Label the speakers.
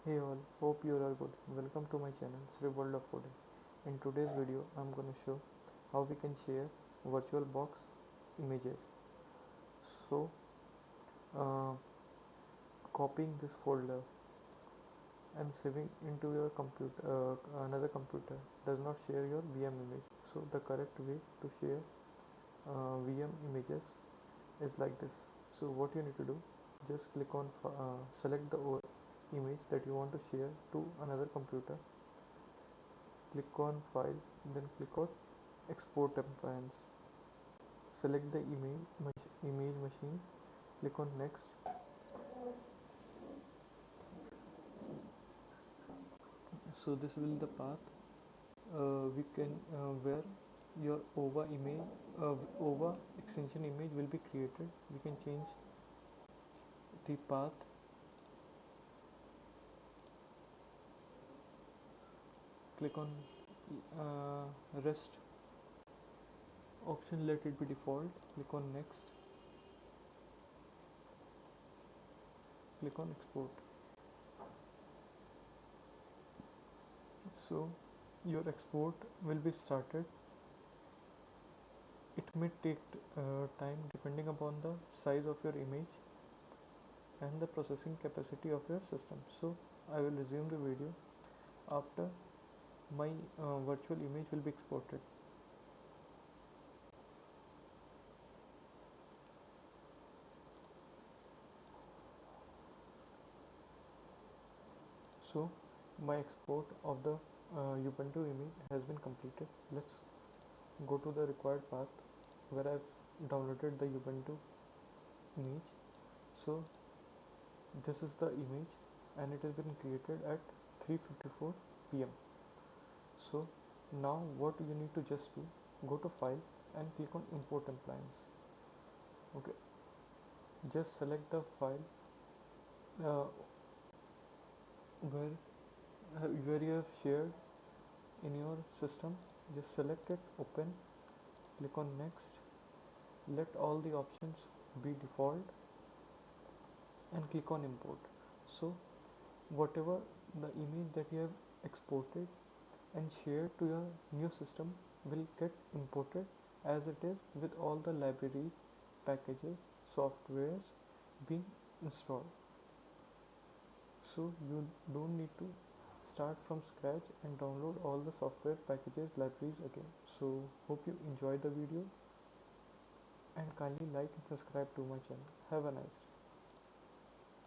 Speaker 1: Hey all, hope you are all good. Welcome to my channel Sri World of Coding. In today's video, I'm going to show how we can share VirtualBox images. So, uh, copying this folder and saving into your computer, another computer, does not share your VM image. So, the correct way to share VM images is like this. So, what you need to do, just click on select the image that you want to share to another computer. Click on file, then click on export appliance. Select the image machine, click on next. So this will be the path we can where your OVA image, OVA extension image will be created. We can change the path. Click on rest option, let it be default. Click on next. Click on export. So your export will be started. It may take time depending upon the size of your image and the processing capacity of your system. So I will resume the video after my virtual image will be exported. So my export of the Ubuntu image has been completed. Let's go to the required path where I've downloaded the Ubuntu image. So this is the image and it has been created at 3:54 p.m. So now what you need to just do, go to file and click on import appliance. Okay, just select the file uh, where you have shared in your system. Just select it, open, click on next, let all the options be default and click on import. So whatever the image that you have exported and shared to your new system will get imported as it is with all the libraries, packages, softwares being installed. So you don't need to start from scratch and download all the software packages, libraries again. So hope you enjoyed the video and kindly like and subscribe to my channel. Have a nice day.